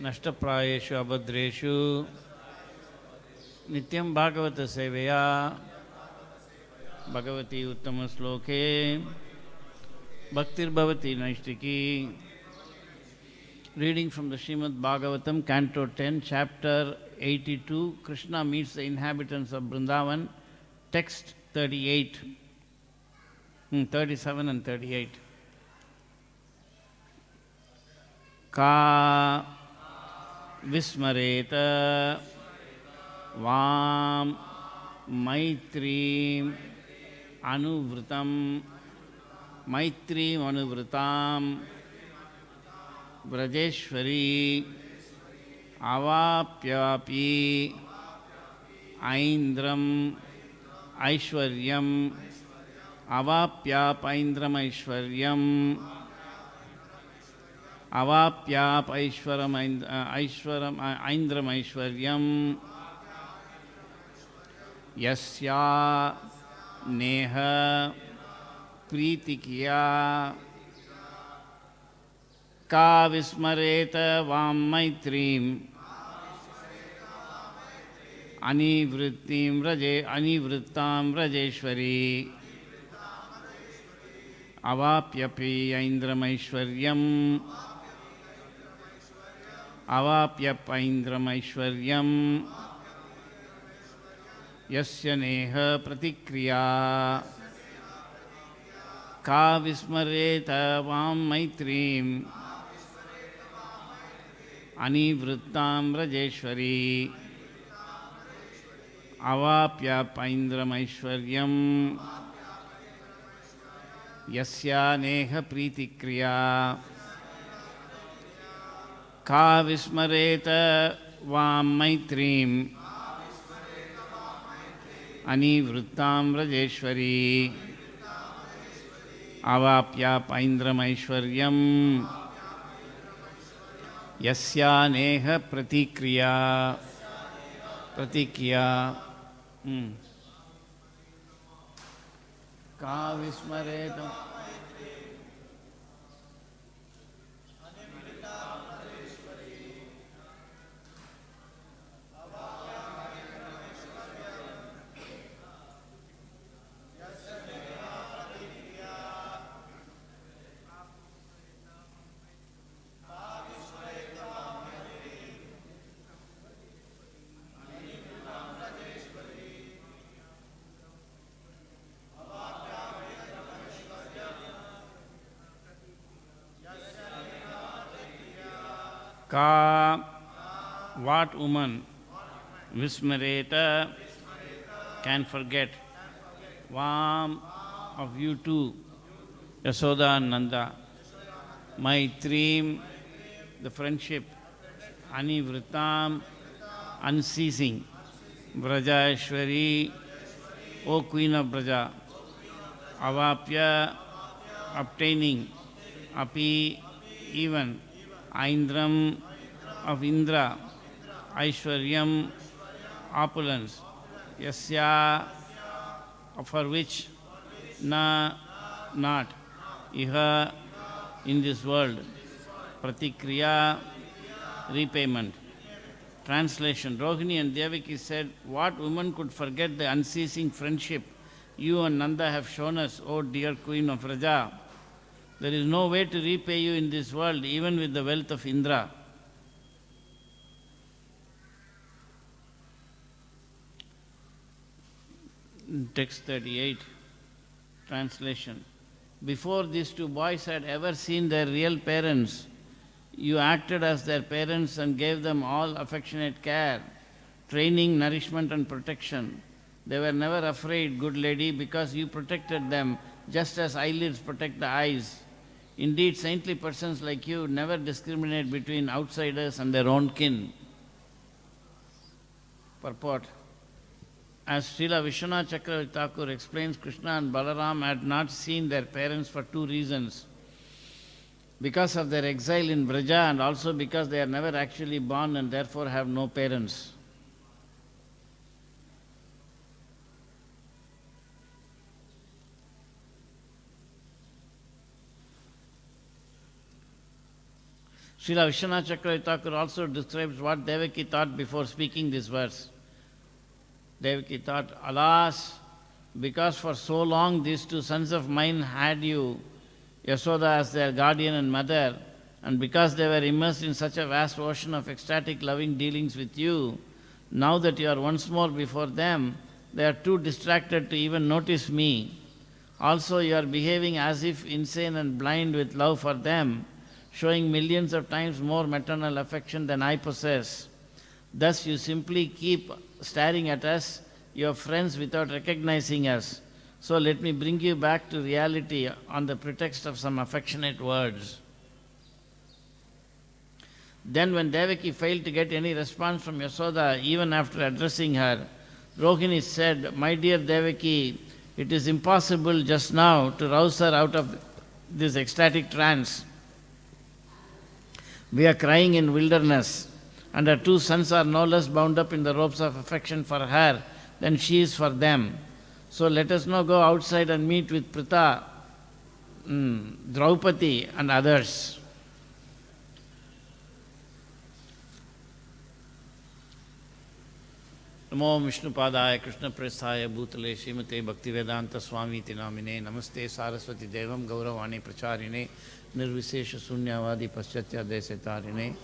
नष्टप्रायेषु अभद्रेषु नित्यं भागवत सेवया भगवती उत्तम श्लोके भक्तिर्भवति नैष्टिकी. Reading from the Srimad Bhagavatam, Canto 10, Chapter 82, Krishna meets the inhabitants of Vrindavan, text 38, 37 and 38. Ka vismareta vam maitrim anuvritam Vrajeshwari avapyapi aindram aishwaryam avapyap aindram aindram aishwaryam yasya neha pritikiya ka vismareta vam maitrim anivrittam vrajeshwari avapyapi aindram aishwaryam yasya neha pratikriya ka vismareta vam maitrim anivrittam vrajeshwari avapyap aindram aishwaryam yasya neha pritikriya ka vismareta vam maitrim anivrittam vrajeshwari avapyap aindram aishwaryam yasya neha pratikriya. Ka vismareta Ka, what woman vismareta can forget vam of you two, Yasoda and Nanda, maitrim the friendship, anivritam unceasing, vrajashwari O Queen of Braja, avapya obtaining, api even, Aindram of Indra, Aishwaryam opulence, Yasya for which not, Iha in this world, Pratikriya repayment. Translation. Rohini and Devaki said, what woman could forget the unceasing friendship you and Nanda have shown us, O dear Queen of Raja? There is no way to repay you in this world, even with the wealth of Indra. Text 38, translation. Before these two boys had ever seen their real parents, you acted as their parents and gave them all affectionate care, training, nourishment and protection. They were never afraid, good lady, because you protected them just as eyelids protect the eyes. Indeed, saintly persons like you never discriminate between outsiders and their own kin. Purport. As Srila Vishwanath Chakravarti Thakur explains, Krishna and Balaram had not seen their parents for two reasons. Because of their exile in Braja and also because they are never actually born and therefore have no parents. Srila Vishwanath Chakravarti Thakur also describes what Devaki thought before speaking this verse. Devaki thought, alas, because for so long these two sons of mine had you, Yasoda, as their guardian and mother, and because they were immersed in such a vast ocean of ecstatic loving dealings with you, now that you are once more before them, they are too distracted to even notice me. Also, you are behaving as if insane and blind with love for them, showing millions of times more maternal affection than I possess. Thus, you simply keep staring at us, your friends, without recognizing us. So let me bring you back to reality on the pretext of some affectionate words. Then when Devaki failed to get any response from Yasoda, even after addressing her, Rohini said, my dear Devaki, it is impossible just now to rouse her out of this ecstatic trance. We are crying in wilderness, and her two sons are no less bound up in the ropes of affection for her than she is for them. So let us now go outside and meet with Pritha, Draupadi and others. Namo Vishnupadaya Krishna Prasthaya Bhutale Srimate Bhaktivedanta Swami Tinamine Namaste Saraswati Devam Gauravani Pracharine Nirvisesha Sunyavadi Paschatya Desetarine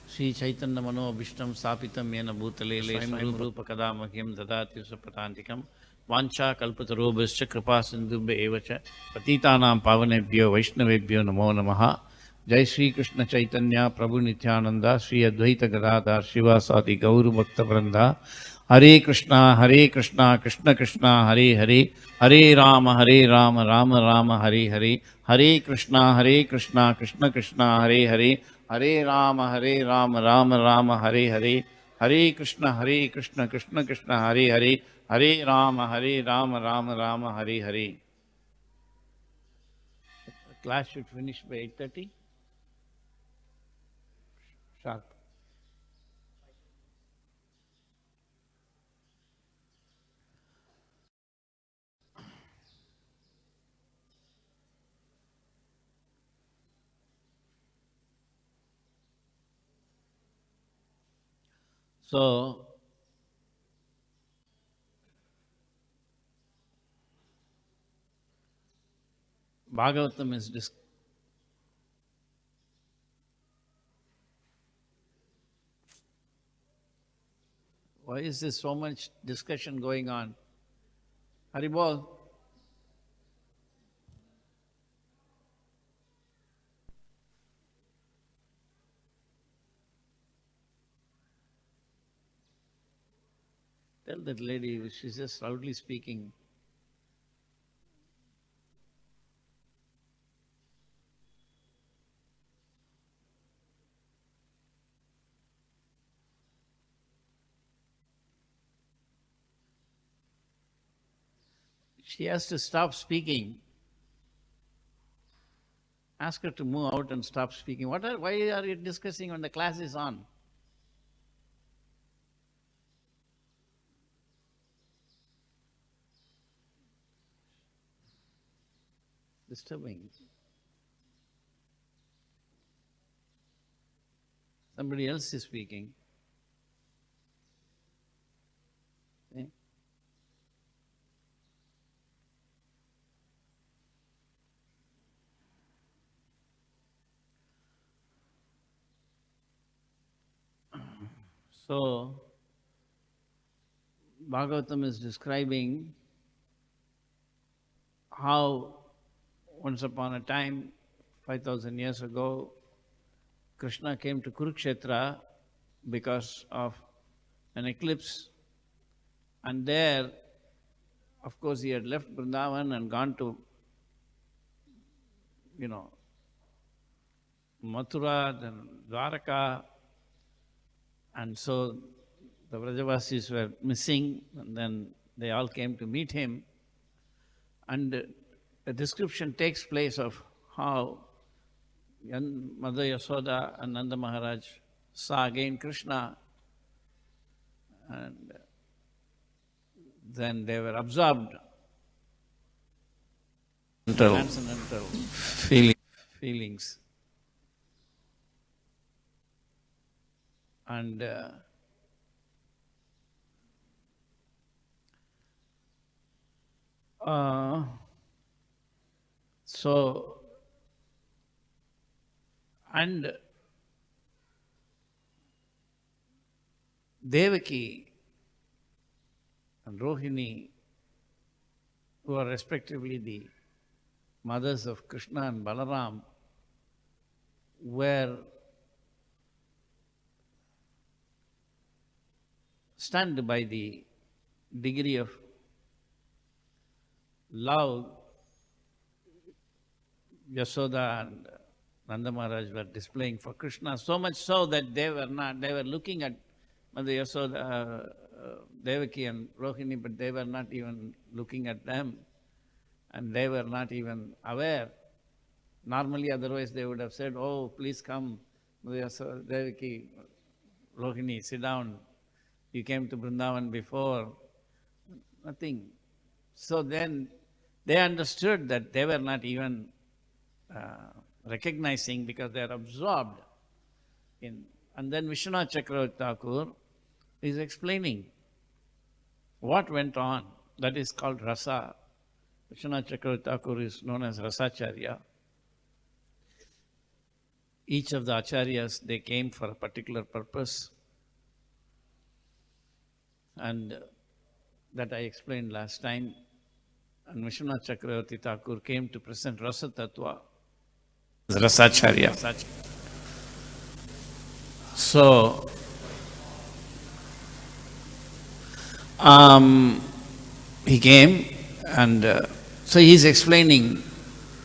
Sri Chaitanya Mano Vishtam Sapitam Yena Bhutale Swayam Rupa Kadamahyam Dadati Sapatantikam Vancha Kalpatarobhascha Kripa Sindhubhya Evacha Patitanam Pavanebhyo Vaishnavebhyo Namo Namaha Jai Sri Krishna Chaitanya Prabhu Nityananda Sri Advaita Gadadhar Shivasadi Gauru Bhakta Vranda Hare Krishna Krishna Krishna Hare Hare Hare Rama Rama Rama Hare Hare Hare Krishna Krishna Krishna Hare Hare Hare Rama Rama Rama Hare Hare Hare Krishna Krishna Krishna Hare Hare Hare Rama Rama Hare Hare. The class should finish by 8:30. Sharp. So, Bhagavatam is why is there so much discussion going on? Haribol. Tell that lady, she's just loudly speaking. She has to stop speaking. Ask her to move out and stop speaking. Why are you discussing when the class is on? Disturbing. Somebody else is speaking. Okay? So, Bhagavatam is describing how once upon a time, 5,000 years ago, Krishna came to Kurukshetra because of an eclipse, and there, of course, he had left Vrindavan and gone to, Mathura, then Dwaraka, and so the Vrajavasis were missing, and then they all came to meet him, and a description takes place of how Mother Yasoda and Nanda Maharaj saw again Krishna, and then they were absorbed in transcendental feelings. And so, and Devaki and Rohini, who are respectively the mothers of Krishna and Balaram, were stunned by the degree of love Yasoda and Nanda Maharaj were displaying for Krishna, so much so that they were looking at Mother Yasoda, Devaki and Rohini, but they were not even looking at them, and they were not even aware. Normally, otherwise they would have said, "Oh, please come, Mother Yasoda, Devaki, Rohini, sit down. You came to Vrindavan before." Nothing. So then they understood that they were not even recognizing, because they are absorbed in. And then Vishwanath Chakravarti Thakur is explaining what went on. That is called rasa. Vishwanath Chakravarti Thakur is known as Rasacharya. Each of the acharyas, they came for a particular purpose. And that I explained last time. And Vishwanath Chakravarti Thakur came to present Rasa Tattva. Rasacharya. So, he came, and so he is explaining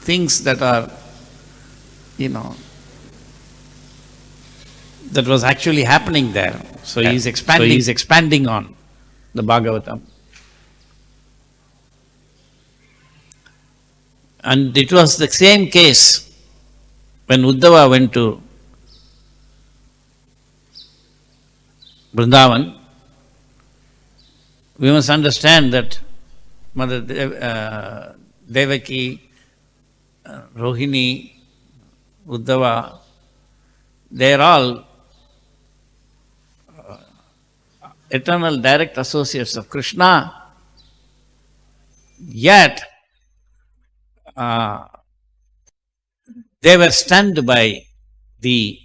things that are, that was actually happening there. So he is expanding on the Bhagavatam. And it was the same case when Uddhava went to Vrindavan. We must understand that Mother Devaki, Rohini, Uddhava, they are all eternal direct associates of Krishna, yet they were stunned by the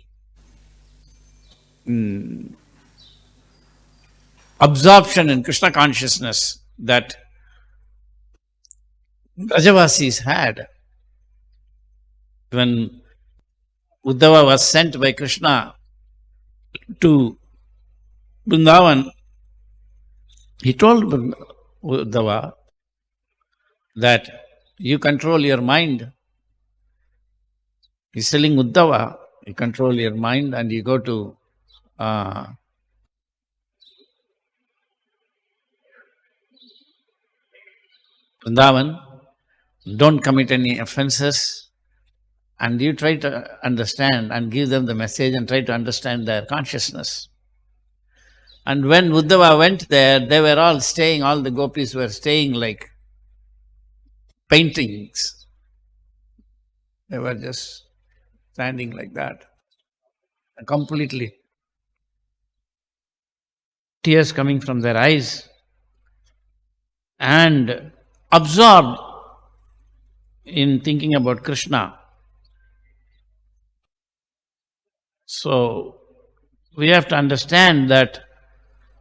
absorption in Krishna consciousness that Brajavasis had. When Uddhava was sent by Krishna to Vrindavan, he told Uddhava that you control your mind. He's telling Uddhava, you control your mind and you go to Vrindavan, don't commit any offenses, and you try to understand and give them the message and try to understand their consciousness. And when Uddhava went there, they were all staying, all the gopis were staying like paintings. They were just standing like that, completely. Tears coming from their eyes and absorbed in thinking about Krishna. So we have to understand that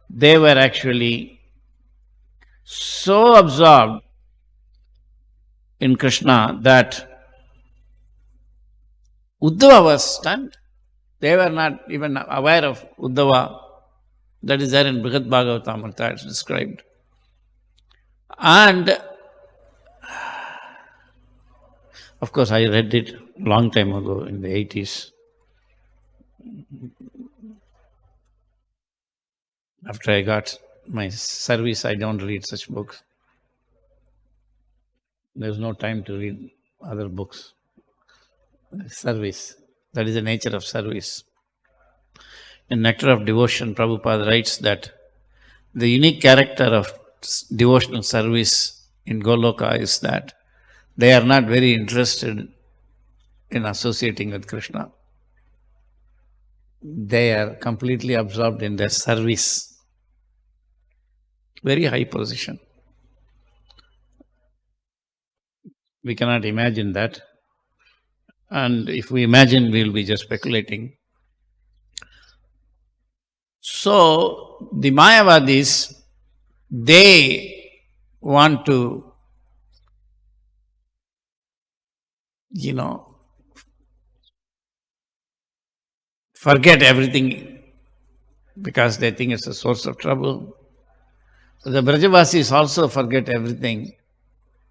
they were actually so absorbed in Krishna that Uddhava was stunned. They were not even aware of Uddhava. That is there in Bhagavad-gita, it's described. And of course, I read it long time ago in the 80s. After I got my service, I don't read such books. There's no time to read other books. Service, that is the nature of service. In Nectar of Devotion, Prabhupada writes that the unique character of devotional service in Goloka is that they are not very interested in associating with Krishna. they are completely absorbed in their service. Very high position. We cannot imagine that. And if we imagine, we will be just speculating. So, the Mayavadis, they want to, forget everything because they think it's a source of trouble. The Brajavasis also forget everything.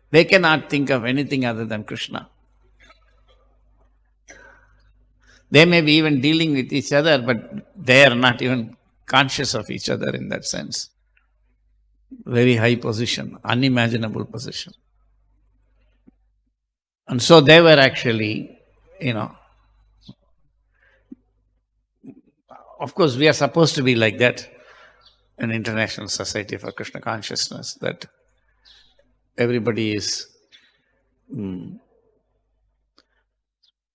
They cannot think of anything other than Krishna. They may be even dealing with each other, but they are not even conscious of each other in that sense. Very high position, unimaginable position. And so they were actually, of course, we are supposed to be like that, an international society for Krishna consciousness, that everybody is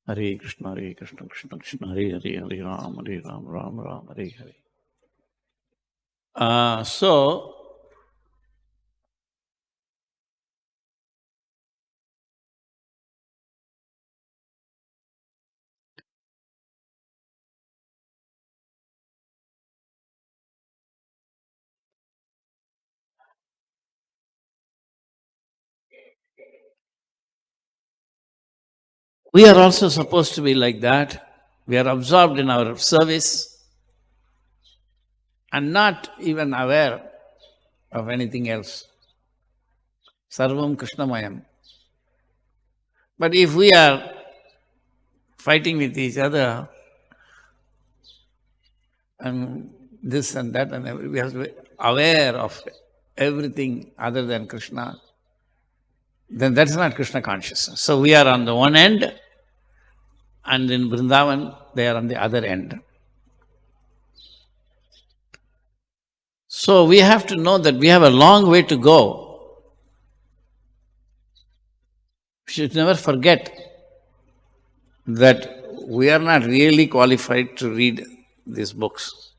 Hare Krishna, Krishna Krishna, Hare Hare, Hare Ram, Ram Ram, Hare Hare. So, we are also supposed to be like that. We are absorbed in our service and not even aware of anything else. Sarvam Krishnamayam. But if we are fighting with each other and this and that and we have to be aware of everything other than Krishna, then that is not Krishna consciousness. So we are on the one end, and in Vrindavan they are on the other end. So we have to know that we have a long way to go. We should never forget that we are not really qualified to read these books.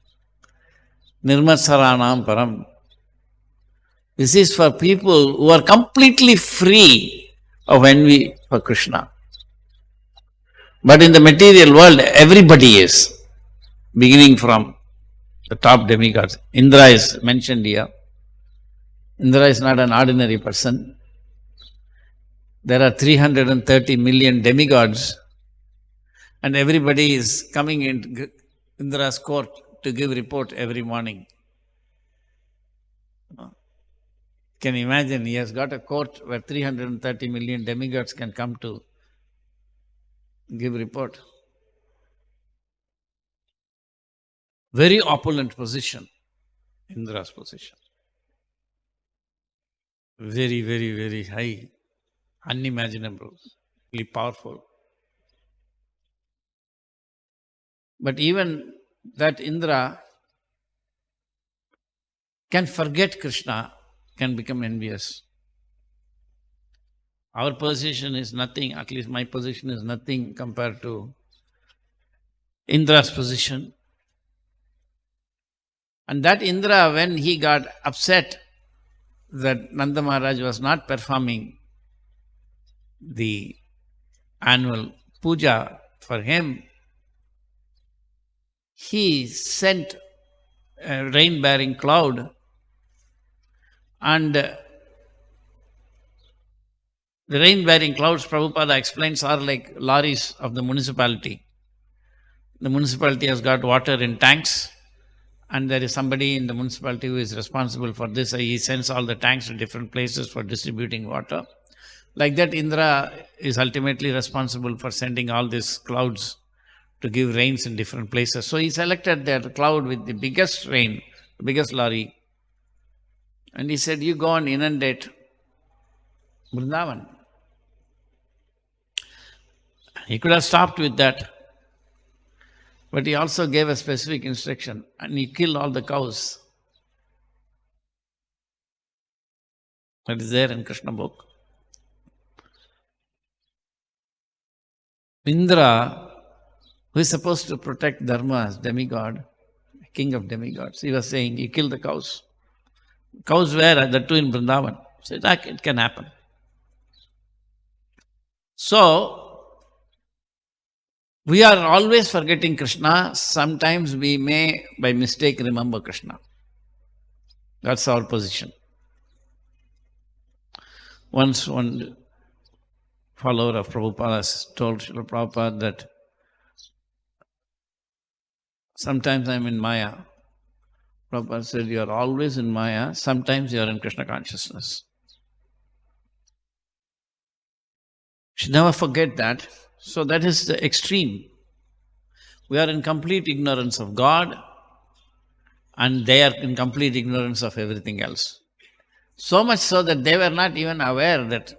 Nirmatsaranam param. This is for people who are completely free of envy for Krishna. But in the material world, everybody is, beginning from the top demigods. Indra is mentioned here. Indra is not an ordinary person. There are 330 million demigods, and everybody is coming into Indra's court to give report every morning. Can you imagine? He has got a court where 330 million demigods can come to give report. Very opulent position, Indra's position. Very, very, very high, unimaginably powerful. But even that Indra can forget Krishna, can become envious. Our position is nothing, at least my position is nothing compared to Indra's position. And that Indra, when he got upset that Nanda Maharaj was not performing the annual puja for him, he sent a rain-bearing cloud, and the rain-bearing clouds, Prabhupada explains, are like lorries of the municipality. The municipality has got water in tanks, and there is somebody in the municipality who is responsible for this. He sends all the tanks to different places for distributing water. Like that, Indra is ultimately responsible for sending all these clouds to give rains in different places. So he selected that cloud with the biggest rain, the biggest lorry, and he said, you go and inundate Vrindavan. He could have stopped with that, but he also gave a specific instruction, and he killed all the cows. That is there in Krishna book. Indra who is supposed to protect Dharma as demigod, king of demigods. He was saying, he killed the cows. Cows were the two in Vrindavan. So it can happen. So, we are always forgetting Krishna. Sometimes we may, by mistake, remember Krishna. That's our position. Once one follower of Prabhupada told Srila Prabhupada that sometimes I'm in Maya. Prabhupada said, you are always in Maya, sometimes you are in Krishna consciousness. You should never forget that. So that is the extreme. We are in complete ignorance of God, and they are in complete ignorance of everything else. So much so that they were not even aware that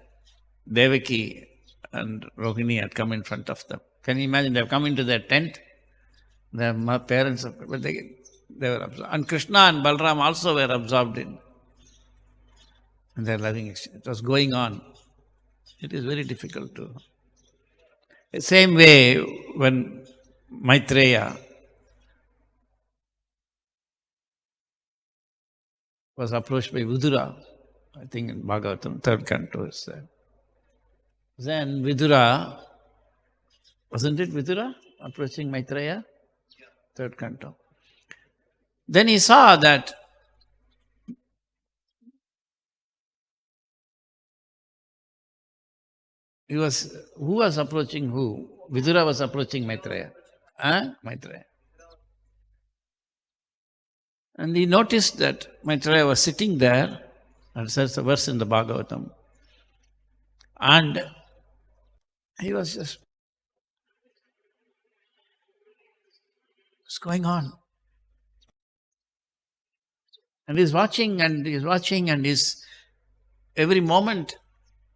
Devaki and Rohini had come in front of them. Can you imagine? They have come into their tent. Their parents, but they were absorbed. And Krishna and Balram also were absorbed in their loving exchange. It was going on. It is very difficult to. The same way when Maitreya was approached by Vidura, I think in Bhagavatam, 3rd canto is there. Then Vidura, wasn't it Vidura approaching Maitreya? 3rd canto. Then he saw that who was approaching who? Vidura was approaching Maitreya. Maitreya. And he noticed that Maitreya was sitting there, and there's a verse in the Bhagavatam. And he was just, what's going on? And he's watching and he's every moment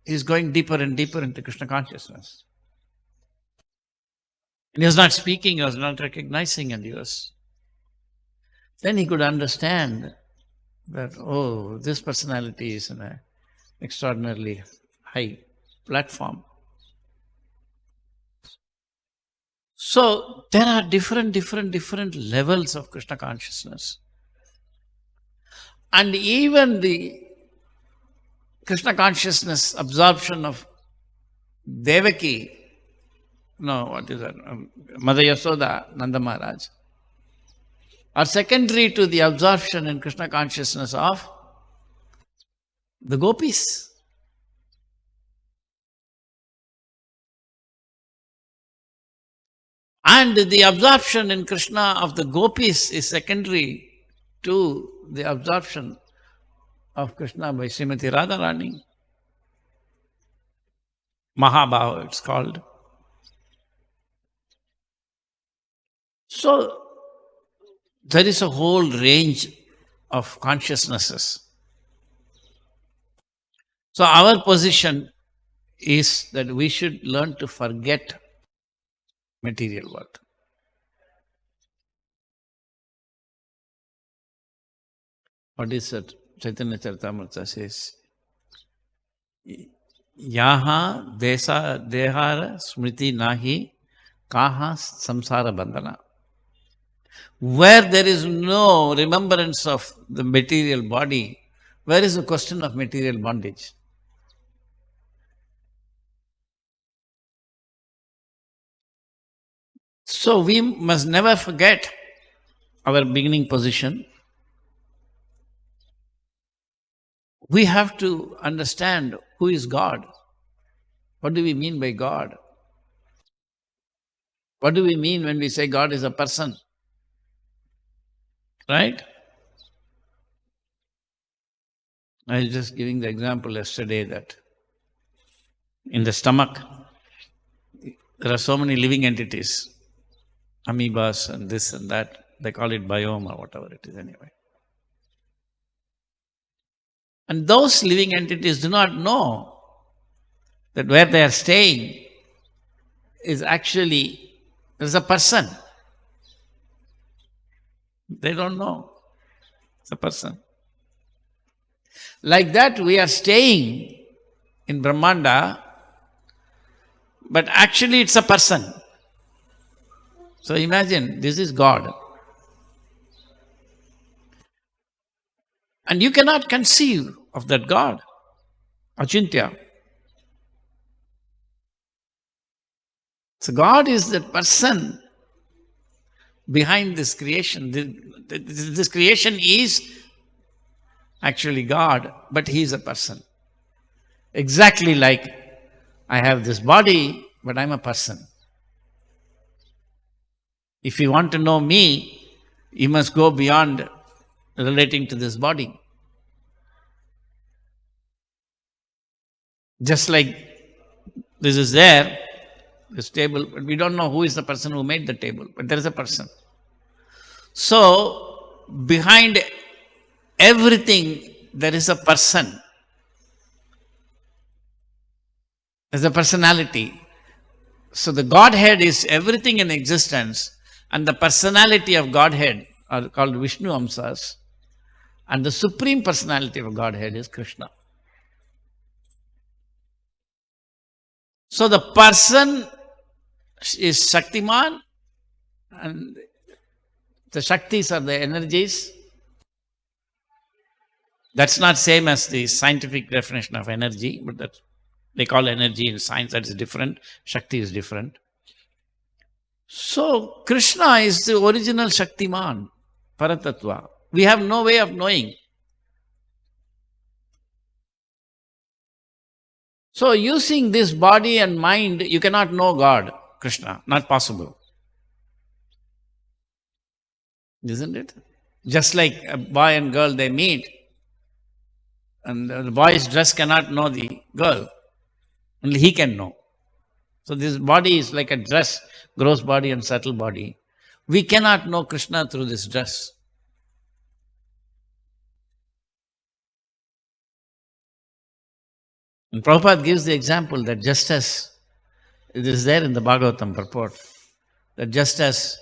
he's going deeper and deeper into Krishna consciousness. And he was not speaking, he was not recognizing, and then he could understand that, oh, this personality is in an extraordinarily high platform. So there are different levels of Krishna consciousness. And even the Krishna consciousness absorption of Devaki, Mother Yasoda, Nanda Maharaj, are secondary to the absorption in Krishna consciousness of the gopis. And the absorption in Krishna of the gopis is secondary to the absorption of Krishna by Srimati Radharani. Mahabhava it's called. So there is a whole range of consciousnesses. So our position is that we should learn to forget material world. What is it? Chaitanya Charitamrita says, Yaha dehara smriti nahi kaha samsara bandhana. Where there is no remembrance of the material body, where is the question of material bondage? So we must never forget our beginning position. We have to understand who is God. What do we mean by God? What do we mean when we say God is a person? Right? I was just giving the example yesterday that in the stomach, there are so many living entities, amoebas and this and that. They call it biome or whatever it is anyway. And those living entities do not know that where they are staying is actually, there is a person. They don't know. It's a person. Like that, we are staying in Brahmanda, but actually it's a person. So imagine, this is God. And you cannot conceive of that God, Achintya. So God is the person behind this creation. This creation is actually God, but He is a person. Exactly like I have this body, but I'm a person. If you want to know me, you must go beyond relating to this body. Just like this is there, this table, but we don't know who is the person who made the table, but there is a person. So, behind everything, there is a person. There's a personality. So, the Godhead is everything in existence, and the personality of Godhead are called Vishnu Amsas, and the supreme personality of Godhead is Krishna. So, the person is Shaktiman, and the Shaktis are the energies. That's not same as the scientific definition of energy, but that they call energy in science, that is different. Shakti is different. So, Krishna is the original Shaktiman, Paratattva. We have no way of knowing. So, using this body and mind, you cannot know God, Krishna. Not possible. Isn't it? Just like a boy and girl, they meet, and the boy's dress cannot know the girl. Only he can know. So this body is like a dress, gross body and subtle body. We cannot know Krishna through this dress. And Prabhupada gives the example that just as it is there in the Bhagavatam purport, that just as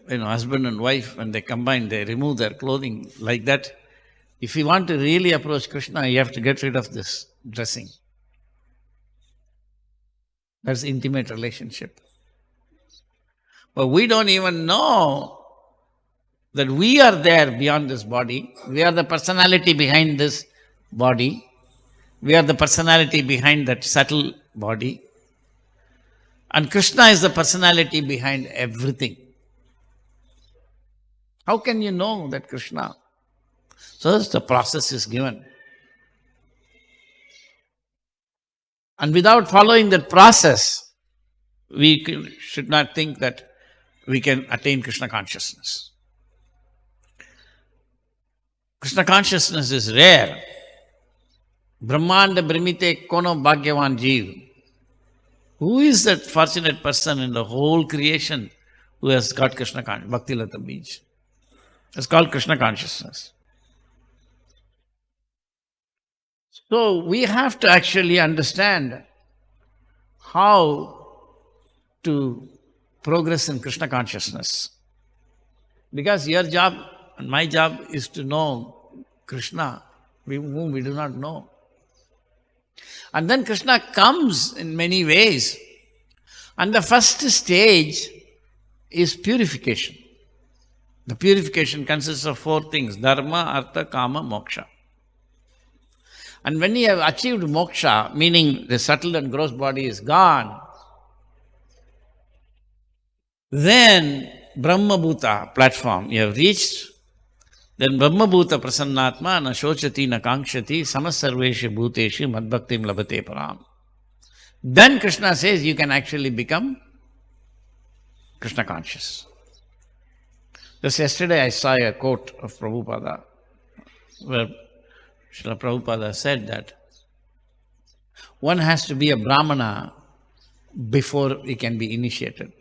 husband and wife, when they combine, they remove their clothing like that. If you want to really approach Krishna, you have to get rid of this dressing. That's intimate relationship. But we don't even know that we are there beyond this body. We are the personality behind this body. We are the personality behind that subtle body. And Krishna is the personality behind everything. How can you know that Krishna? So the process is given. And without following that process, we should not think that we can attain Krishna consciousness. Krishna consciousness is rare. Brahmanda Brahmite Kono Bhagyavan Jeev. Who is that fortunate person in the whole creation who has got Krishna consciousness? Bhakti Lata Bij. It's called Krishna consciousness. So we have to actually understand how to progress in Krishna consciousness. Because your job and my job is to know Krishna, whom we do not know. And then Krishna comes in many ways. And the first stage is purification. The purification consists of 4 things: dharma, artha, kama, moksha. And when you have achieved moksha, meaning the subtle and gross body is gone, then Brahma Bhuta platform you have reached, then Brahma Bhuta prasannatma na shochati na kankshati samasarveshu bhuteshu madbhaktim labhate param. Then Krishna says you can actually become Krishna conscious. Just yesterday I saw a quote of Prabhupada where Srila Prabhupada said that one has to be a Brahmana before he can be initiated.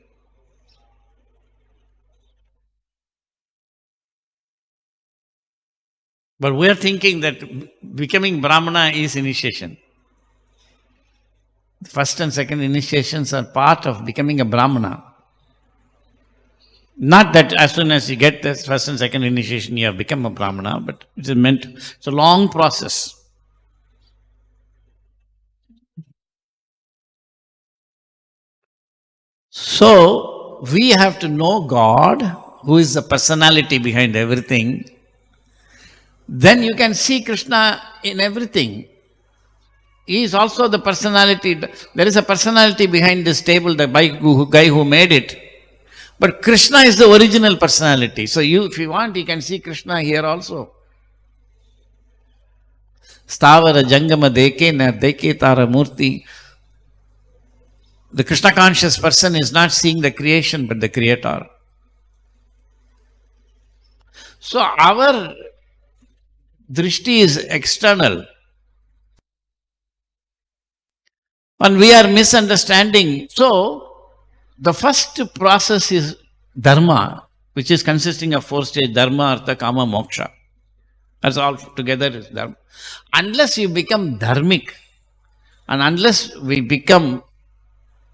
But we are thinking that becoming Brahmana is initiation. The first and second initiations are part of becoming a Brahmana. Not that as soon as you get the first and second initiation, you have become a Brahmana, but it's a long process. So, we have to know God, who is the personality behind everything. Then you can see Krishna in everything. He is also the personality. There is a personality behind this table, the guy who made it. But Krishna is the original personality. So if you want, you can see Krishna here also. Stavara Jangama Deke Na Deke Tara Murti. The Krishna conscious person is not seeing the creation but the creator. So our drishti is external. And we are misunderstanding. So the first process is dharma, which is consisting of 4 stages: dharma, artha, kama, moksha. That's all together is dharma. Unless you become dharmic and unless we become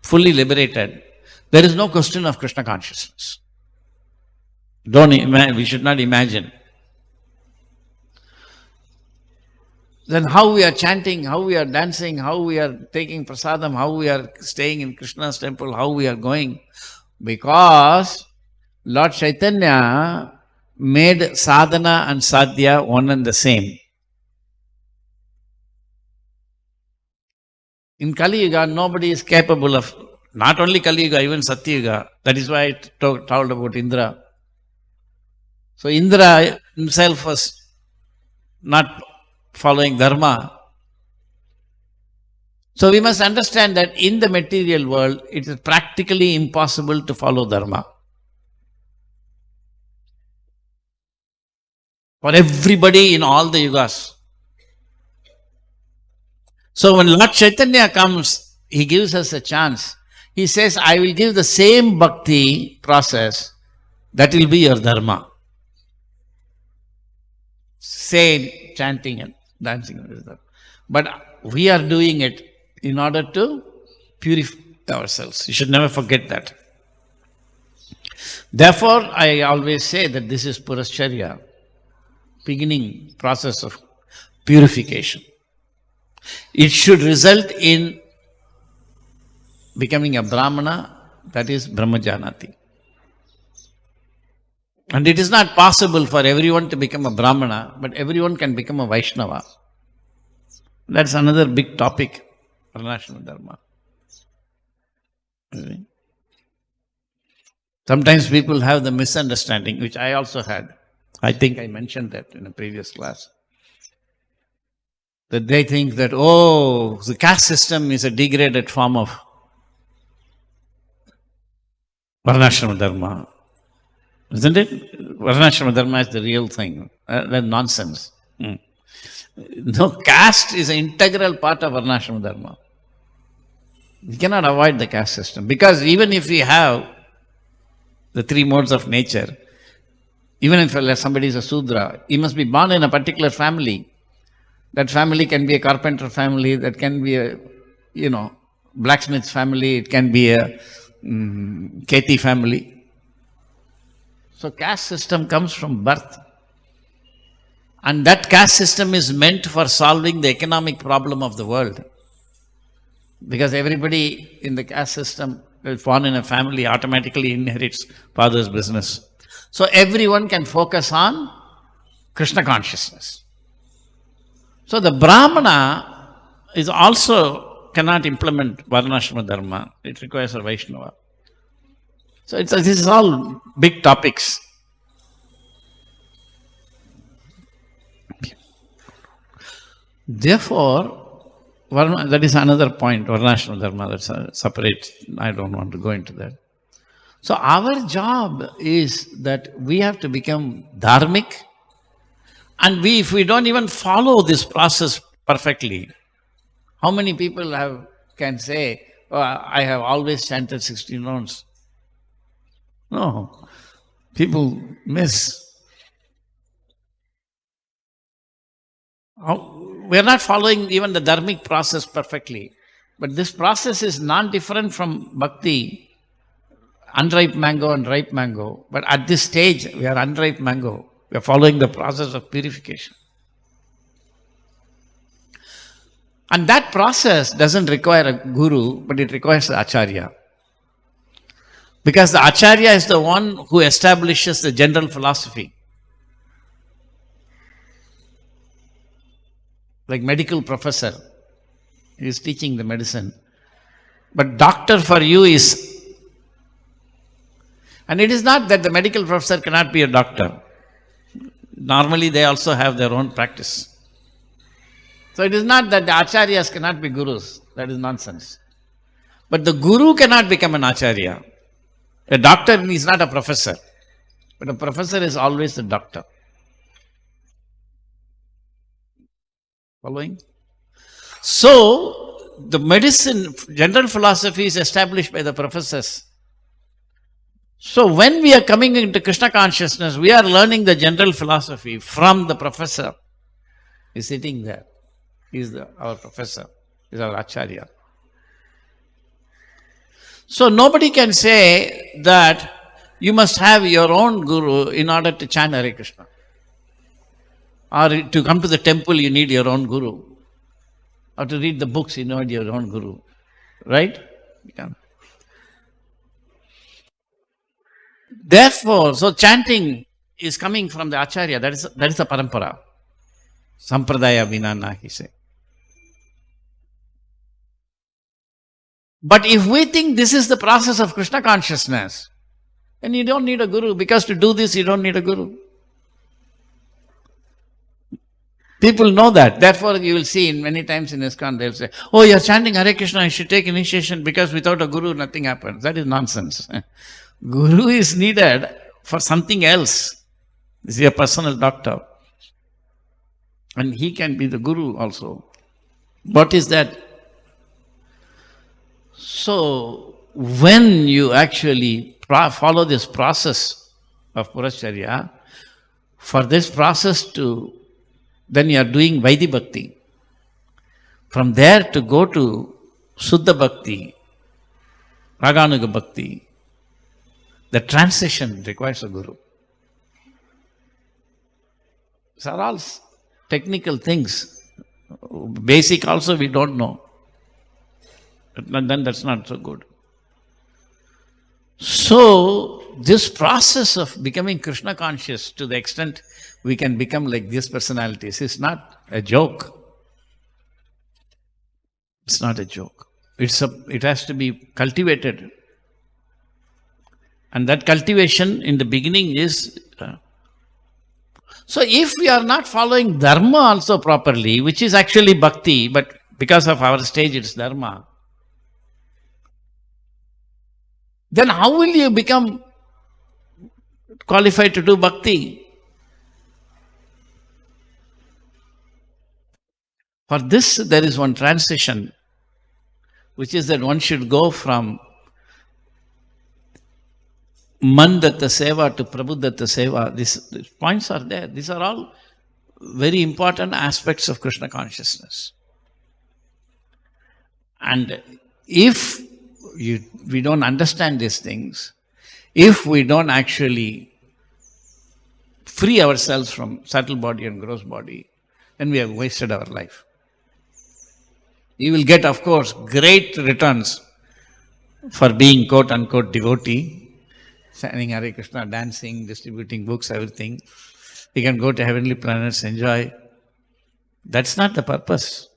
fully liberated, there is no question of Krishna consciousness. We should not imagine. Then how we are chanting, how we are dancing, how we are taking prasadam, how we are staying in Krishna's temple, how we are going. Because Lord Chaitanya made sadhana and sadhya one and the same. In Kali Yuga, nobody is capable of, not only Kali Yuga, even Satya Yuga. That is why I told about Indra. So Indra himself was not following dharma. So we must understand that in the material world, it is practically impossible to follow dharma. For everybody in all the yugas. So when Lord Chaitanya comes, he gives us a chance. He says, I will give the same bhakti process, that will be your dharma. Same chanting and dancing. But we are doing it in order to purify ourselves. You should never forget that. Therefore, I always say that this is Purascharya, beginning process of purification. It should result in becoming a Brahmana, that is Brahmajanati. And it is not possible for everyone to become a Brahmana, but everyone can become a Vaishnava. That's another big topic, Varnashrama Dharma. Sometimes people have the misunderstanding, which I also had. I think I mentioned that in a previous class. That they think that, oh, the caste system is a degraded form of Varnashrama Dharma. Isn't it? Varnashrama Dharma is the real thing. That's nonsense. No, caste is an integral part of Varnashrama Dharma. We cannot avoid the caste system. Because even if we have the 3 modes of nature, even if somebody is a Sudra, he must be born in a particular family. That family can be a carpenter family, that can be a, blacksmith's family, it can be a Keti family. So caste system comes from birth. And that caste system is meant for solving the economic problem of the world. Because everybody in the caste system, born in a family, automatically inherits father's business. So everyone can focus on Krishna consciousness. So the Brahmana is also cannot implement Varnashrama Dharma. It requires a Vaishnava. So this is all big topics. Therefore, that is another point, Varnashrama Dharma, that's separate. I don't want to go into that. So our job is that we have to become dharmic, and if we don't even follow this process perfectly, how many people can say, oh, I have always chanted 16 rounds? No, people miss. We are not following even the dharmic process perfectly. But this process is non-different from bhakti, unripe mango and ripe mango. But at this stage, we are unripe mango. We are following the process of purification. And that process doesn't require a guru, but it requires the acharya. Because the Acharya is the one who establishes the general philosophy. Like medical professor, he is teaching the medicine. But doctor for you is, and it is not that the medical professor cannot be a doctor. Normally they also have their own practice. So it is not that the acharyas cannot be gurus. That is nonsense. But the guru cannot become an acharya. A doctor is not a professor. But a professor is always the doctor. Following? So, the medicine, general philosophy is established by the professors. So, when we are coming into Krishna consciousness, we are learning the general philosophy from the professor. He is sitting there. He is our professor. He is our acharya. So, nobody can say that you must have your own guru in order to chant Hare Krishna. Or to come to the temple, you need your own guru. Or to read the books, you need your own guru. Right? Yeah. Therefore, so chanting is coming from the acharya. That is the parampara. Sampradaya vinana, he said. But if we think this is the process of Krishna consciousness, then you don't need a guru, because to do this you don't need a guru. People know that. Therefore, you will see in many times in ISKCON, they'll say, oh, you're chanting Hare Krishna, you should take initiation, because without a guru, nothing happens. That is nonsense. Guru is needed for something else. This is your personal doctor. And he can be the guru also. What is that? So, when you actually follow this process of Puracharya, for this process to, then you are doing Vaidhi Bhakti. From there to go to Suddha Bhakti, Raganuga Bhakti, the transition requires a guru. These are all technical things. Basic also we don't know. And then that's not so good. So, this process of becoming Krishna conscious to the extent we can become like these personalities is not a joke. It's not a joke. It has to be cultivated. And that cultivation in the beginning is... so if we are not following dharma also properly, which is actually bhakti, but because of our stage it's dharma, then how will you become qualified to do bhakti? For this, there is one transition, which is that one should go from Mandatta Seva to Prabhudatta Seva. These points are there. These are all very important aspects of Krishna consciousness. And if we don't understand these things, if we don't actually free ourselves from subtle body and gross body, then we have wasted our life. You will get, of course, great returns for being quote-unquote devotee, chanting Hare Krishna, dancing, distributing books, everything. You can go to heavenly planets, enjoy. That's not the purpose.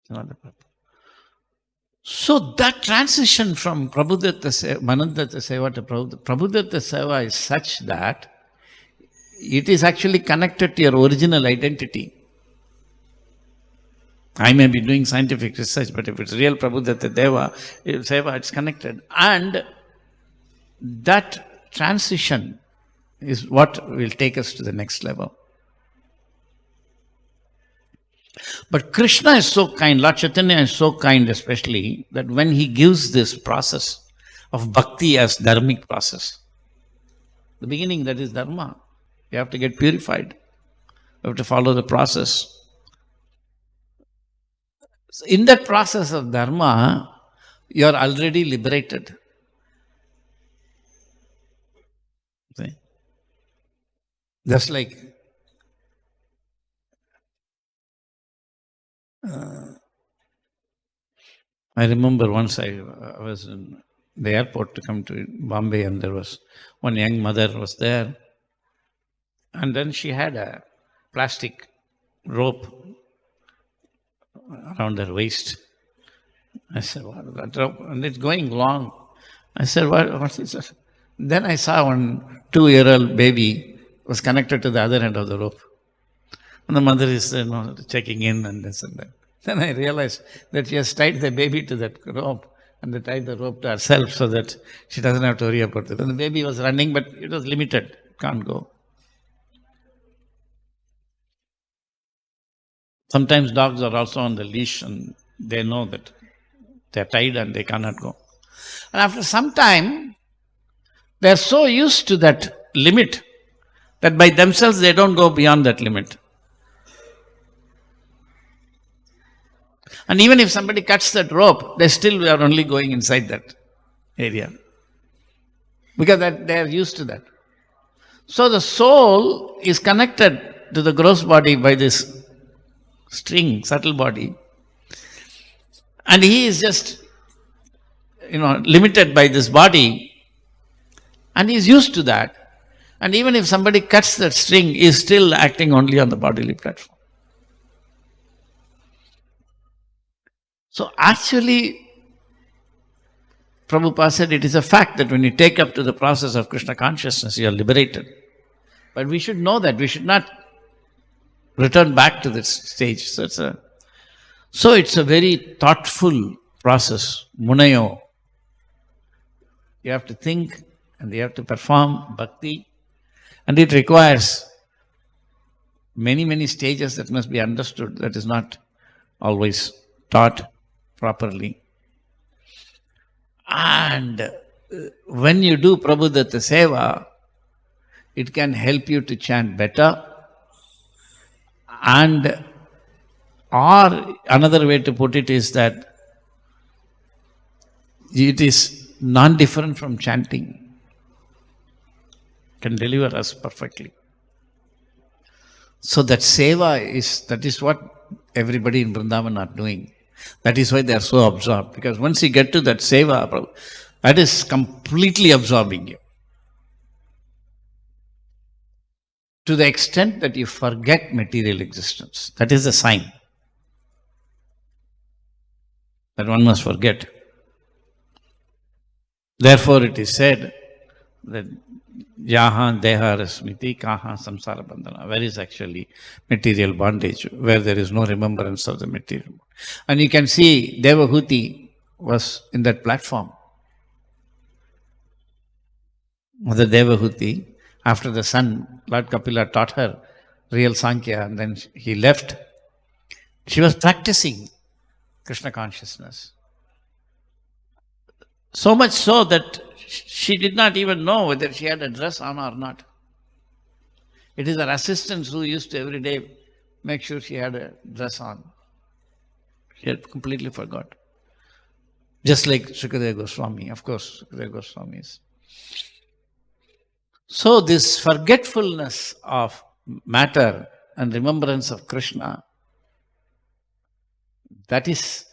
It's not the purpose. So that transition from Prabhudatta Seva, Manadatta Seva to Prabhudatta Seva is such that it is actually connected to your original identity. I may be doing scientific research, but if it's real Prabhudatta Seva, it's connected. And that transition is what will take us to the next level. But Krishna is so kind, Lord Chaitanya is so kind especially, that when he gives this process of bhakti as dharmic process, the beginning, that is dharma. You have to get purified. You have to follow the process. So in that process of dharma, you are already liberated. See? Just like I remember once I was in the airport to come to Bombay, and there was one young mother was there, and then she had a plastic rope around her waist. I said, what is that rope? And it's going long. I said, what is that? Then I saw one 2-year-old baby was connected to the other end of the rope. And the mother is checking in and this and that. Then I realized that she has tied the baby to that rope and they tied the rope to herself so that she doesn't have to worry about it. And the baby was running, but it was limited. Can't go. Sometimes dogs are also on the leash and they know that they're tied and they cannot go. And after some time, they're so used to that limit that by themselves they don't go beyond that limit. And even if somebody cuts that rope, they still are only going inside that area. Because they are used to that. So the soul is connected to the gross body by this string, subtle body. And he is just, limited by this body. And he is used to that. And even if somebody cuts that string, he is still acting only on the bodily platform. So actually, Prabhupada said it is a fact that when you take up to the process of Krishna consciousness, you are liberated. But we should know that. We should not return back to this stage. So it's a very thoughtful process. Munayo. You have to think and you have to perform bhakti. And it requires many, many stages that must be understood. That is not always taught properly. And when you do Prabhudatta Seva, it can help you to chant better. And or another way to put it is that it is non-different from chanting. Can deliver us perfectly. So that seva that is what everybody in Vrindavan are doing. That is why they are so absorbed. Because once you get to that seva, that is completely absorbing you. To the extent that you forget material existence. That is the sign that one must forget. Therefore it is said that Yaha deha rasmiti kaha samsara bandhana. Where is actually material bondage? Where there is no remembrance of the material. And you can see Devahuti was in that platform. Mother Devahuti, after the son, Lord Kapila taught her real Sankhya and then he left. She was practicing Krishna consciousness. So much so that she did not even know whether she had a dress on or not. It is her assistants who used to every day make sure she had a dress on. She had completely forgot. Just like Sukadeva Goswami, of course, Sukadeva Goswami is. So this forgetfulness of matter and remembrance of Krishna, that is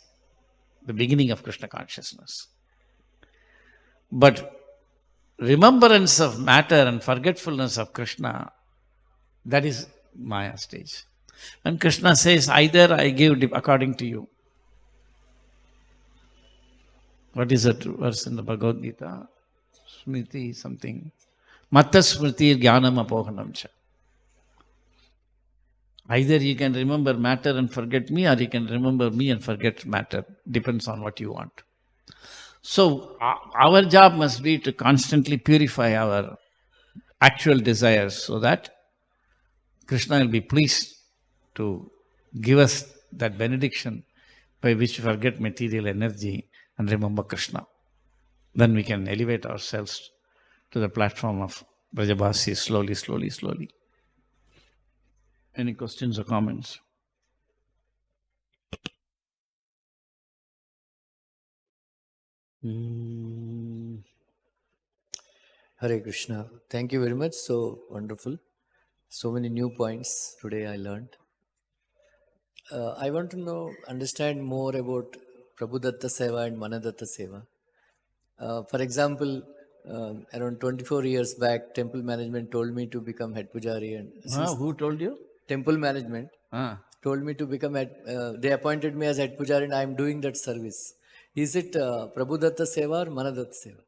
the beginning of Krishna consciousness. But remembrance of matter and forgetfulness of Krishna, that is Maya stage. When Krishna says, either I give according to you. What is that verse in the Bhagavad-gita? Smriti something. Matta smriti jnanam apohanam cha. Either you can remember matter and forget me, or you can remember me and forget matter. Depends on what you want. So our job must be to constantly purify our actual desires so that Krishna will be pleased to give us that benediction by which we forget material energy and remember Krishna. Then we can elevate ourselves to the platform of Brajabasi slowly, slowly, slowly. Any questions or comments? Hare Krishna. Thank you very much. So wonderful. So many new points today I learned. I want to understand more about Prabhudatta Seva and Manadatta Seva. For example, around 24 years back, temple management told me to become head pujari, and Who told you? temple management told me to become they appointed me as head pujari, and I am doing that service. Is it Prabhudatta Seva or Manadatta Seva?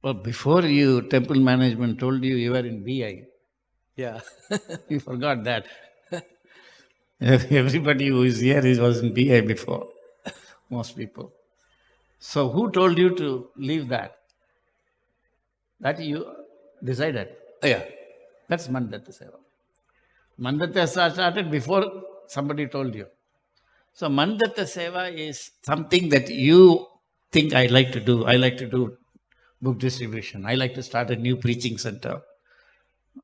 Well, before you, temple management told you you were in BI. Yeah. You forgot that. Everybody who is here was in BI before. Most people. So who told you to leave that? That you decided. Yeah. That's Mandatta Seva. Mandatta started before somebody told you. So Mandatta Seva is something that you think I like to do. I like to do book distribution. I like to start a new preaching center.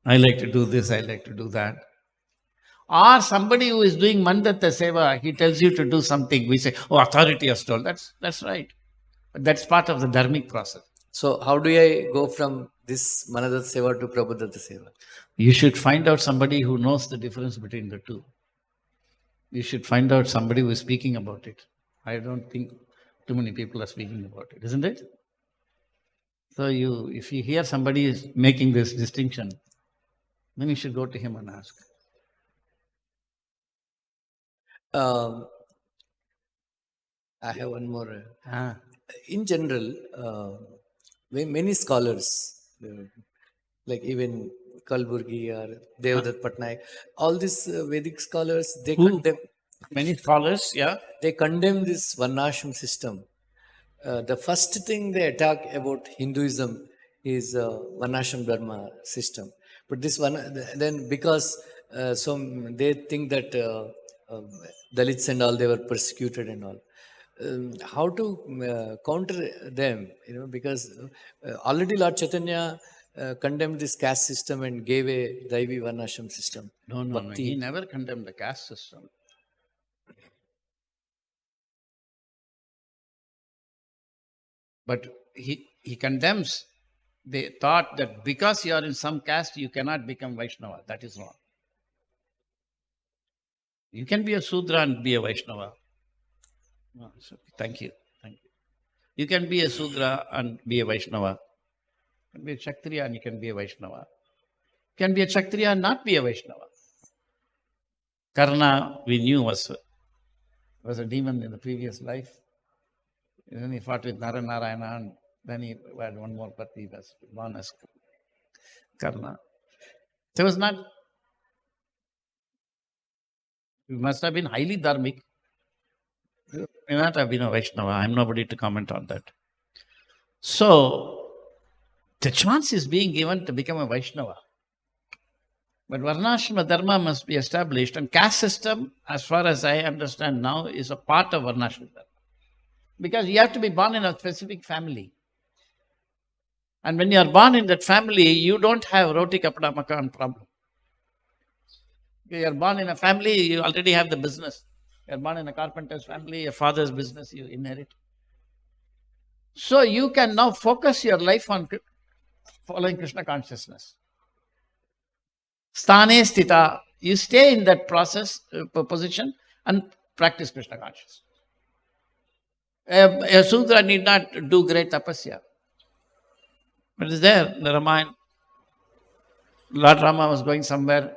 I like to do this. I like to do that. Or somebody who is doing Mandatta Seva, he tells you to do something. We say, oh, authority has told. That's right. But that's part of the dharmic process. So how do I go from this Manadatta Seva to Prabhudatta Seva? You should find out somebody who knows the difference between the two. You should find out somebody who is speaking about it. I don't think too many people are speaking about it, isn't it? So if you hear somebody is making this distinction, then you should go to him and ask. I have one more. In general, many scholars, like even Kalburgi or Devdutt Patnaik, all these Vedic scholars, they condemn. Many scholars, yeah. They condemn this Varnashram system. The first thing they attack about Hinduism is Varnashram Dharma system. But this one, then because they think that Dalits and all, they were persecuted and all. How to counter them, because already Lord Chaitanya condemned this caste system and gave a Daivi Varnashram system. No, he never condemned the caste system. But he condemns the thought that because you are in some caste, you cannot become Vaishnava. That is wrong. You can be a Sudra and be a Vaishnava. No, thank you. You can be a Sudra and be a Vaishnava. You can be a Kshatriya and you can be a Vaishnava. You can be a Kshatriya and not be a Vaishnava. Karna, we knew, was a demon in the previous life. Then he fought with Narayana, and then he had one more pati, was born as Karna. So it was not, he must have been highly dharmic. He may not have been a Vaishnava. I am nobody to comment on that. So, the chance is being given to become a Vaishnava. But Varnashrama Dharma must be established, and caste system, as far as I understand now, is a part of Varnashrama Dharma. Because you have to be born in a specific family. And when you are born in that family, you don't have roti kapda makan problem. You are born in a family, you already have the business. You are born in a carpenter's family, your father's business you inherit. So you can now focus your life on following Krishna consciousness. Sthane sthita, you stay in that process, position, and practice Krishna consciousness. A Sudra need not do great tapasya. But it's there in the Ramayana. Lord Rama was going somewhere.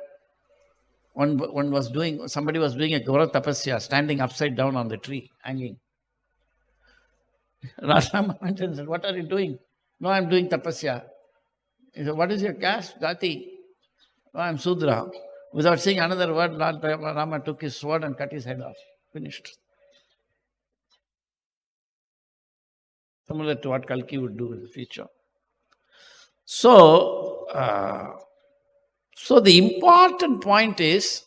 Somebody was doing a Gaura tapasya, standing upside down on the tree, hanging. Lord Rama went and said, what are you doing? No, I'm doing tapasya. He said, what is your caste? Jati? No, I'm Sudra. Without saying another word, Lord Rama took his sword and cut his head off. Finished. Similar to what Kalki would do in the future. So the important point is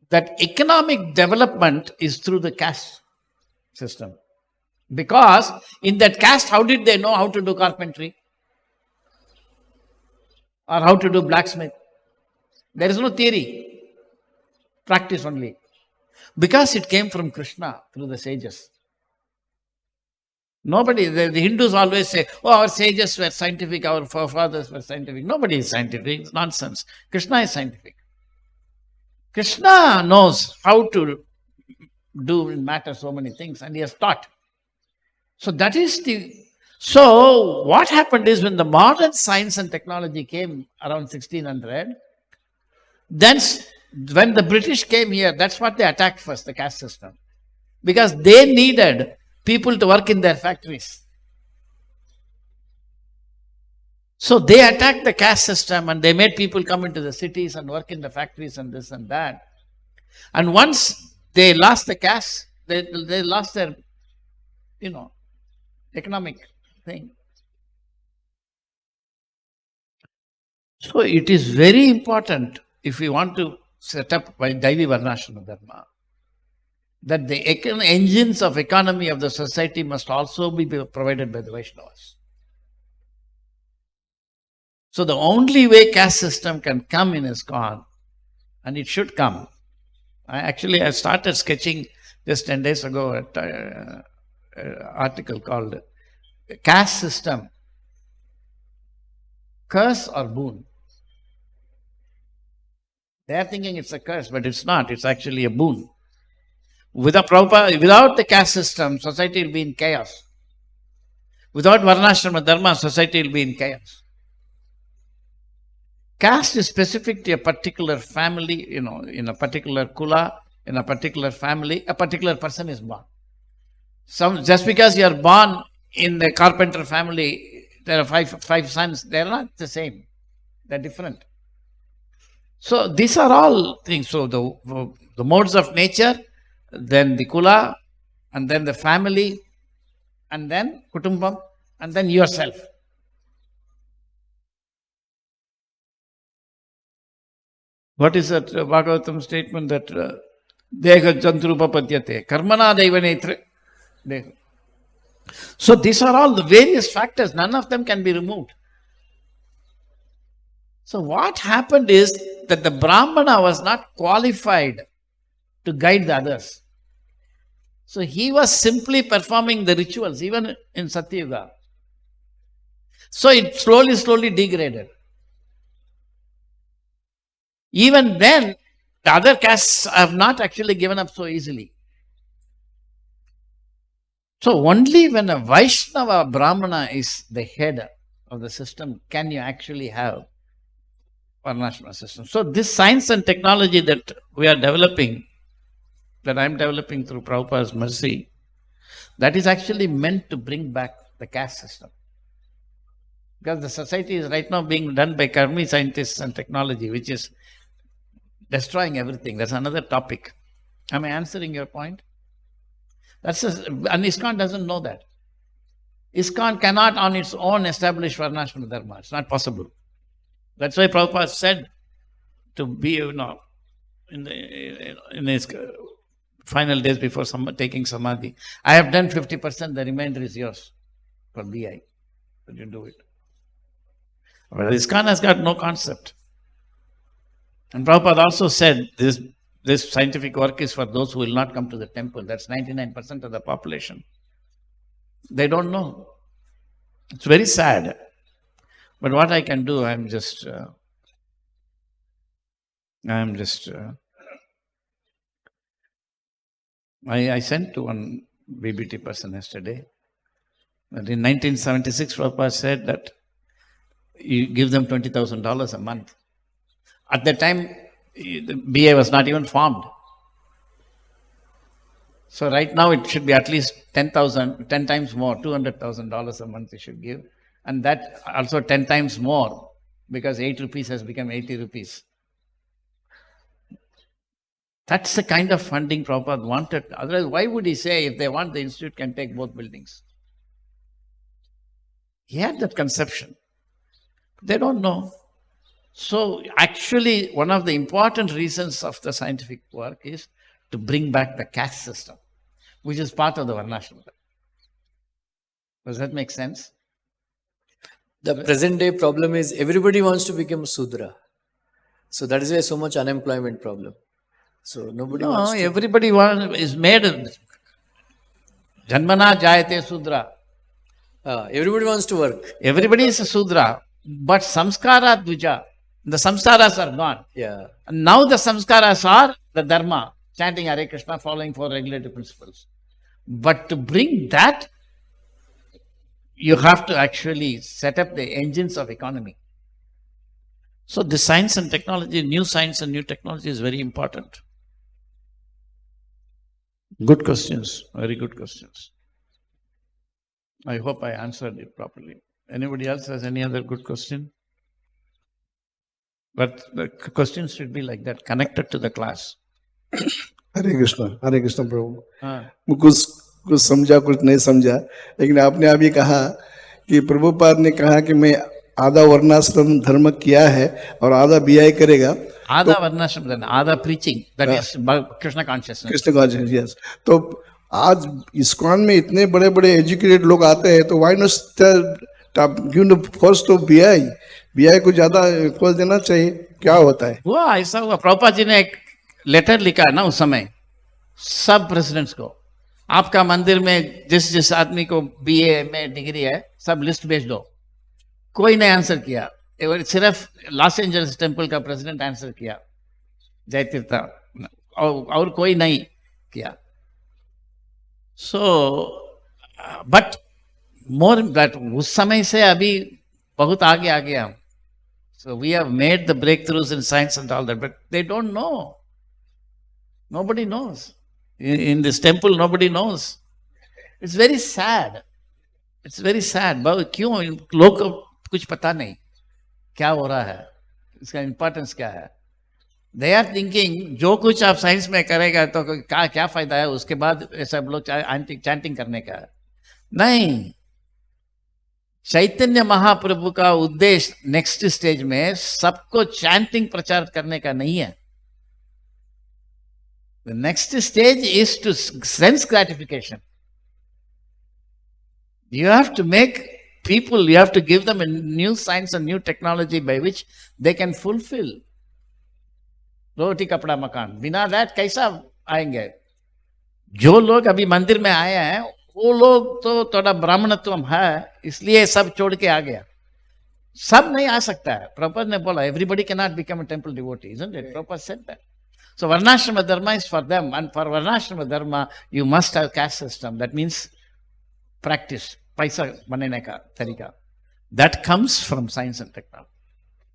that economic development is through the caste system. Because in that caste, how did they know how to do carpentry? Or how to do blacksmith? There is no theory. Practice only. Because it came from Krishna through the sages. Nobody, the Hindus always say, oh, our sages were scientific, our forefathers were scientific. Nobody is scientific, it's nonsense. Krishna is scientific. Krishna knows how to do matter so many things, and he has taught. So that is so what happened is when the modern science and technology came around 1600, then when the British came here, that's what they attacked first, the caste system. Because they needed people to work in their factories. So they attacked the caste system and they made people come into the cities and work in the factories and this and that. And once they lost the caste, they lost their, economic thing. So it is very important if we want to set up Daivi Varnashrama Dharma, that the engines of economy of the society must also be provided by the Vaishnavas. So the only way caste system can come in ISKCON, and it should come. I started sketching just 10 days ago an article called Caste System, Curse or Boon. They are thinking it's a curse, but it's not. It's actually a boon. Without the caste system, society will be in chaos. Without Varnashrama Dharma, society will be in chaos. Caste is specific to a particular family, in a particular kula, in a particular family, a particular person is born. Just because you are born in the carpenter family, there are five sons, they are not the same. They are different. So these are all things. So the modes of nature, then the kula, and then the family, and then kutumbam, and then yourself. What is that Bhagavatam statement that Deha Jantrupa Padyate Karmana Devanetra Deha. So these are all the various factors, none of them can be removed. So what happened is that the Brahmana was not qualified to guide the others. So he was simply performing the rituals, even in Satyuga. So it slowly degraded. Even then, the other castes have not actually given up so easily. So only when a Vaishnava Brahmana is the head of the system can you actually have Varnashrama system. So this science and technology that we are developing, that I am developing through Prabhupada's mercy, that is actually meant to bring back the caste system. Because the society is right now being done by Karmi scientists and technology, which is destroying everything. That's another topic. Am I answering your point? And ISKCON doesn't know that. ISKCON cannot on its own establish Varnashrama Dharma. It's not possible. That's why Prabhupada said to be, in his final days before taking Samadhi, I have done 50%, the remainder is yours for BI. But you do it. But ISKCON has got no concept. And Prabhupada also said this scientific work is for those who will not come to the temple. That's 99% of the population. They don't know. It's very sad. But what I can do, I sent to one BBT person yesterday that in 1976 Prabhupada said that you give them $20,000 a month. At that time, the BA was not even formed. So right now it should be at least 10 times more, $200,000 a month you should give. And that also 10 times more, because 8 rupees has become 80 rupees. That's the kind of funding Prabhupada wanted. Otherwise, why would he say if they want, the institute can take both buildings? He had that conception. They don't know. So actually, one of the important reasons of the scientific work is to bring back the caste system, which is part of the Varnashrama. Does that make sense? The present day problem is everybody wants to become Sudra. So that is why so much unemployment problem. So nobody wants to. Everybody is made Janmana Jayate Sudra. Everybody wants to work. Everybody is a Sudra. But Samskara Dvija. The samskaras are gone. Yeah. And now the samskaras are the dharma. chanting Hare Krishna, following 4 regulative principles. But to bring that, you have to actually set up the engines of economy. So the science and technology, new science and new technology is very important. Good questions, very good questions. I hope I answered it properly. Anybody else has any other good question? But the questions should be like that, connected to the class. हरे कृष्ण प्रभु। हाँ. मैं कुछ समझा कुछ नहीं समझा, लेकिन आपने अभी कहा कि प्रभुपाद ने कहा कि मैं आधा वर्णाश्रम धर्म किया है और आधा बीआई करेगा। आधा वर्णाश्रम धर्म, आधा preaching, that is Krishna consciousness. Krishna consciousness, yes. तो आज इस्कॉन में इतने बड़े बड़े एजुकेटेड लोग आते हैं, तो why not give first to BI को ज्यादा खोज देना चाहिए, क्या होता है? वो ऐसा हुआ, प्रभुपाद जी ने एक लेटर लिखा ना उस समय सब प्रेसिडेंट्स को, आपका मंदिर में जिस आदमी को बीए में डिग्री है सब लिस्ट भेज दो। कोई ने आंसर किया, सिर्फ लॉस एंजल्स टेम्पल का प्रेसिडेंट आंसर किया, जय तीर्था, और कोई नहीं किया। सो बट मोर दैट उस समय से अभी बहुत आगे आ गया। So we have made the breakthroughs in science and all that, but they don't know, nobody knows in this temple, nobody knows. It's very sad, it's very sad। क्यों लोग को कुछ पता नहीं क्या हो रहा है, इसका इंपॉर्टेंस क्या है। दे आर थिंकिंग जो कुछ आप साइंस में करेगा तो क्या फायदा है, उसके बाद सब लोग चैंटिंग करने का है। नहीं, चैतन्य महाप्रभु का उद्देश्य नेक्स्ट स्टेज में सबको चैंटिंग प्रचार करने का नहीं है। The next stage is to sense gratification. You have to make people, you have to give them a new science and new technology by which they can fulfill. रोटी कपड़ा मकान, बिना दैट कैसा आएंगे? जो लोग अभी मंदिर में आए हैं वो लोग तो थोड़ा ब्राह्मणत्व है, इसलिए सब छोड़ के आ गया। सब नहीं आ सकता है। प्रभुपाद ने बोला everybody cannot become a temple devotee, isn't it? Prabhupada said that. So Varnashrama Dharma is for them, and for Varnashrama Dharma you must have caste system. That means practice, paisa banane ka tarika. That comes from science and technology.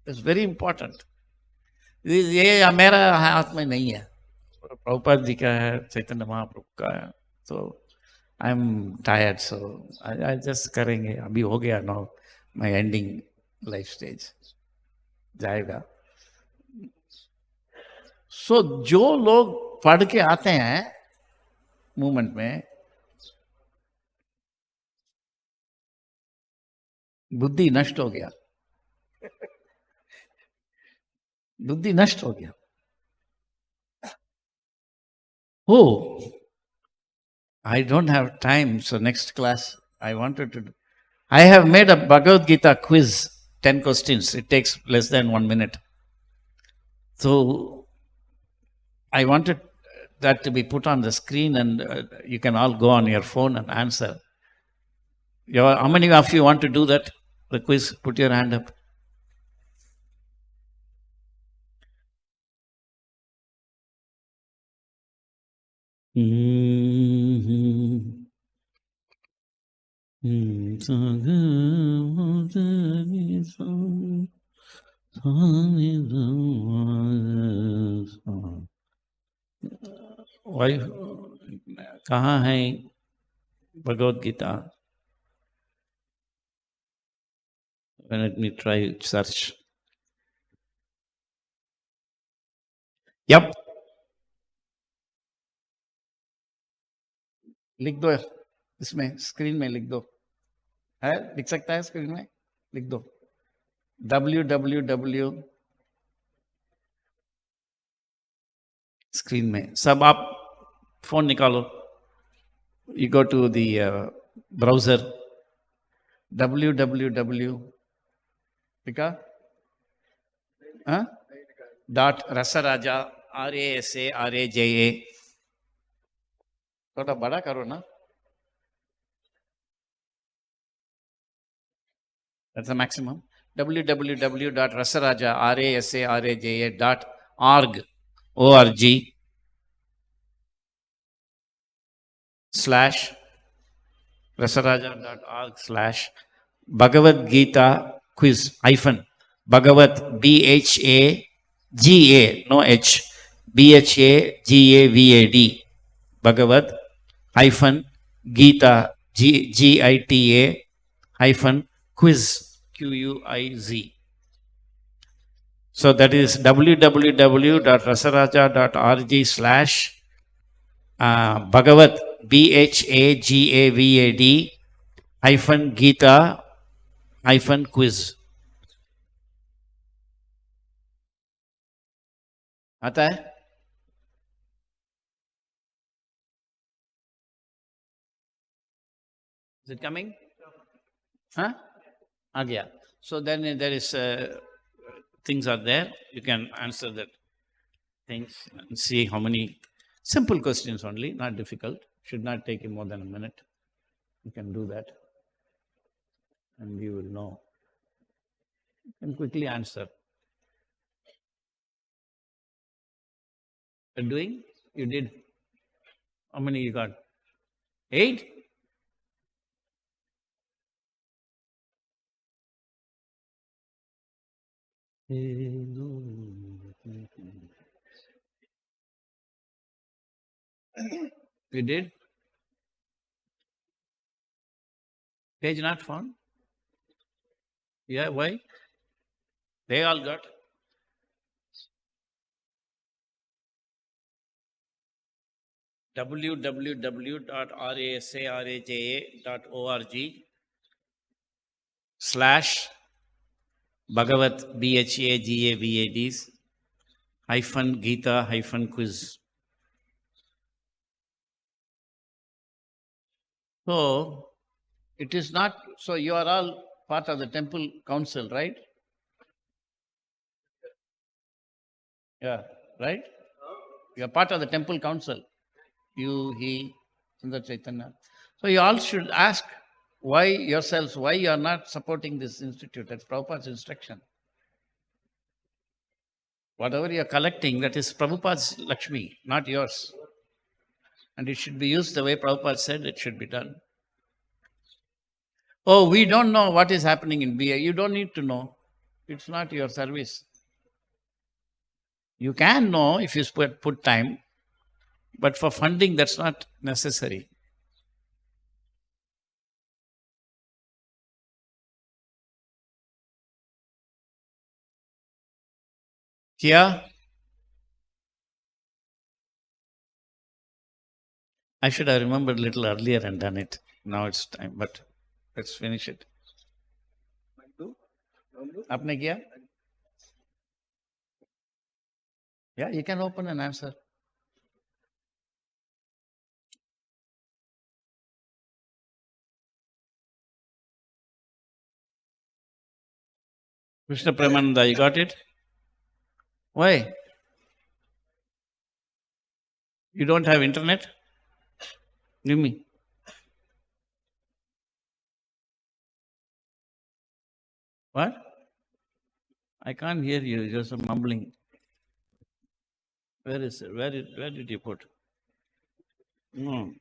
It's very important. ये मेरा हाथ में नहीं है, प्रभुपाद जी का है, चैतन्य महाप्रभु का है। तो I am tired, so I just करेंगे। अभी हो गया now my ending life stage जाएगा। सो जो लोग पढ़ के आते हैं मूवमेंट में, बुद्धि नष्ट हो गया, बुद्धि नष्ट हो गया। हो, I don't have time, so next class I wanted to do. I have made a Bhagavad-gita quiz, 10 questions. It takes less than 1 minute. So I wanted that to be put on the screen, and you can all go on your phone and answer. How many of you want to do that? The quiz, put your hand up. कहाँ है Bhagavad Gita? Let me try search. Yep. लिख दो इसमें, screen में लिख दो। है, लिख सकता है स्क्रीन में? लिख दो www, स्क्रीन में। सब आप फोन निकालो, you go to the browser, www लिखा, .rasaraja, RASARAJA, थोड़ा बड़ा करो ना, that's the maximum. www.rasaraja.org, slash rasaraja.org/Bhagavad-gita quiz hyphen Bhagavat BHAGA no H BHAGAVAD Bhagavad hyphen Gita GITA hyphen quiz QUIZ. So that is www.rasaraja.org/Bhagavat BHAGAVAD hyphen Gita hyphen quiz. आता है? Is it coming? Huh? आ गया. So then there is things are there. You can answer that things and see how many simple questions only, not difficult. Should not take you more than a minute. You can do that, and you will know. You can quickly answer. You're doing? You did? How many you got? 8? You did? Page not found? Yeah, why? They all got. www.rasaraja.org/Bhagavat BHAGAVADs hyphen Gita hyphen quiz. So it is not, so you are all part of the temple council, right? Yeah, right? You are part of the temple council. You, he, Sundar Chaitanya. So you all should ask why yourselves, why you are not supporting this institute. That's Prabhupada's instruction. Whatever you are collecting, that is Prabhupada's Lakshmi, not yours. And it should be used the way Prabhupada said it should be done. Oh, we don't know what is happening in BA. You don't need to know. It's not your service. You can know if you put time, but for funding, that's not necessary. Here, I should have remembered a little earlier and done it. Now it's time, but let's finish it. आपने किया? Yeah, you can open and answer. Krishna Premananda, you got it? Why? You don't have internet? Give me. What? I can't hear you, just mumbling. Where is it? Where did you put? No.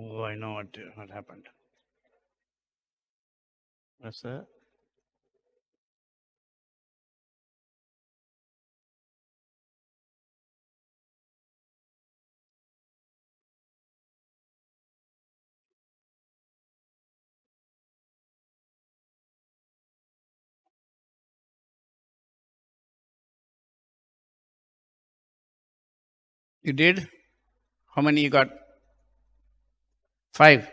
Oh, I know what happened. What's that? You did? How many you got? 5.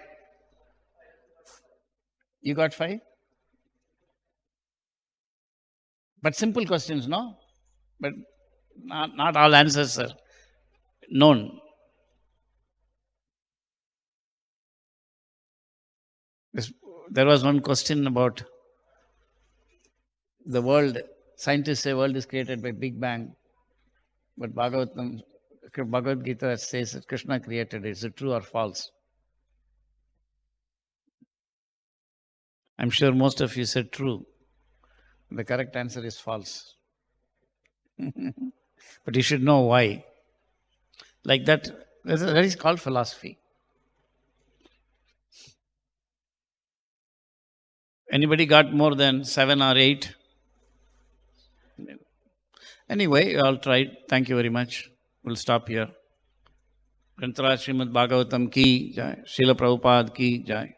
You got 5? But simple questions, no? But not all answers are known. There was one question about the world. Scientists say world is created by Big Bang. But Bhagavad-gita says that Krishna created it. Is it true or false? I'm sure most of you said true. The correct answer is false. But you should know why. Like that is called philosophy. Anybody got more than 7 or 8? Anyway, you all tried. Thank you very much. We'll stop here. Srimad Bhagavatam ki jai. Srila Prabhupada ki jai.